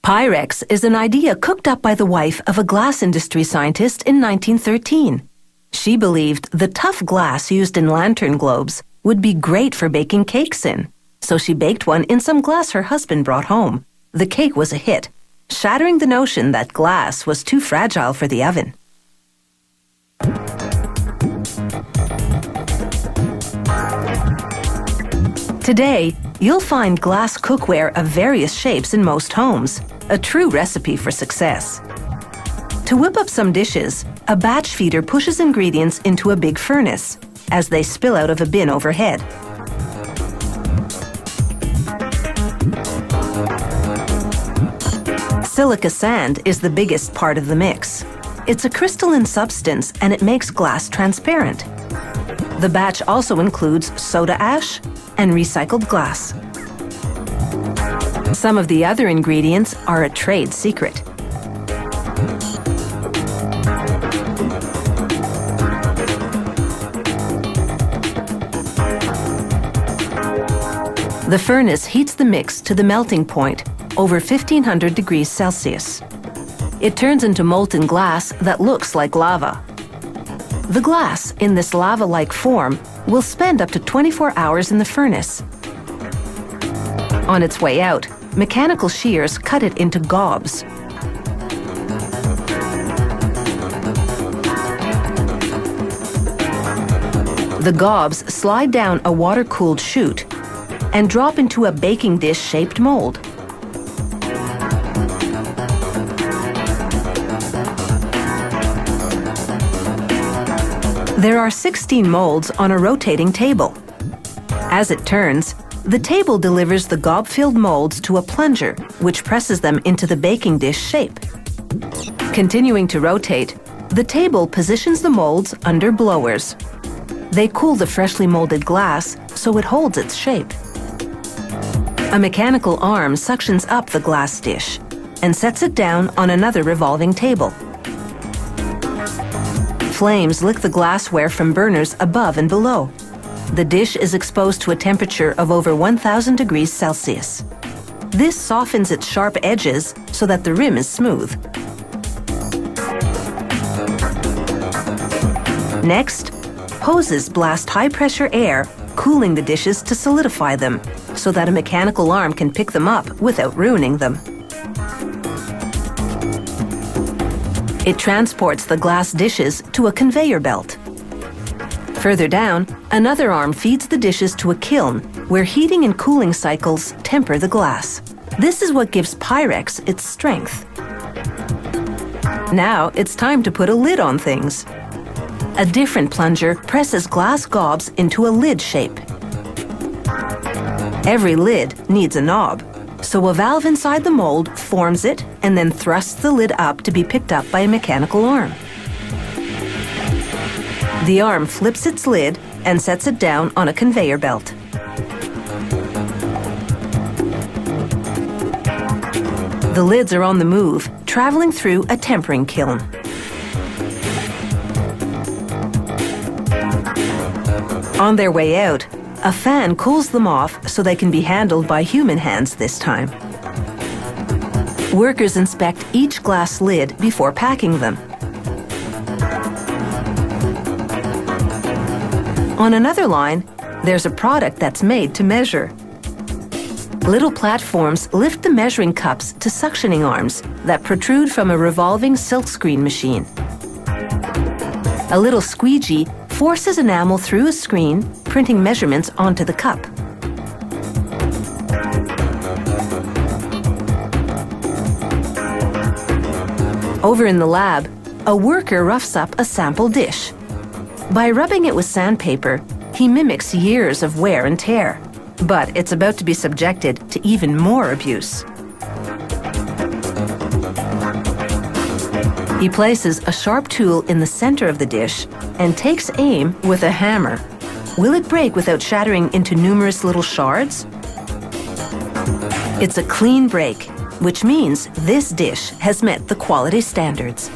Pyrex is an idea cooked up by the wife of a glass industry scientist in 1913. She believed the tough glass used in lantern globes would be great for baking cakes in, so she baked one in some glass her husband brought home. The cake was a hit, shattering the notion that glass was too fragile for the oven. Today, you'll find glass cookware of various shapes in most homes, a true recipe for success. To whip up some dishes, a batch feeder pushes ingredients into a big furnace as they spill out of a bin overhead. Silica sand is the biggest part of the mix. It's a crystalline substance and it makes glass transparent. The batch also includes soda ash and recycled glass. Some of the other ingredients are a trade secret. The furnace heats the mix to the melting point, over 1500 degrees Celsius. It turns into molten glass that looks like lava. The glass, in this lava-like form, will spend up to 24 hours in the furnace. On its way out, mechanical shears cut it into gobs. The gobs slide down a water-cooled chute and drop into a baking dish-shaped mold. There are 16 molds on a rotating table. As it turns, the table delivers the gob-filled molds to a plunger, which presses them into the baking dish shape. Continuing to rotate, the table positions the molds under blowers. They cool the freshly molded glass so it holds its shape. A mechanical arm suctions up the glass dish and sets it down on another revolving table. Flames lick the glassware from burners above and below. The dish is exposed to a temperature of over 1000 degrees Celsius. This softens its sharp edges so that the rim is smooth. Next, hoses blast high-pressure air, cooling the dishes to solidify them, so that a mechanical arm can pick them up without ruining them. It transports the glass dishes to a conveyor belt. Further down, another arm feeds the dishes to a kiln, where heating and cooling cycles temper the glass. This is what gives Pyrex its strength. Now it's time to put a lid on things. A different plunger presses glass gobs into a lid shape. Every lid needs a knob, so a valve inside the mold forms it and then thrusts the lid up to be picked up by a mechanical arm. The arm flips its lid and sets it down on a conveyor belt. The lids are on the move, traveling through a tempering kiln. On their way out, a fan cools them off so they can be handled by human hands this time. Workers inspect each glass lid before packing them. On another line, there's a product that's made to measure. Little platforms lift the measuring cups to suctioning arms that protrude from a revolving silkscreen machine. A little squeegee forces enamel through a screen, printing measurements onto the cup. Over in the lab, a worker roughs up a sample dish. By rubbing it with sandpaper, he mimics years of wear and tear, but it's about to be subjected to even more abuse. He places a sharp tool in the center of the dish and takes aim with a hammer. Will it break without shattering into numerous little shards? It's a clean break, which means this dish has met the quality standards.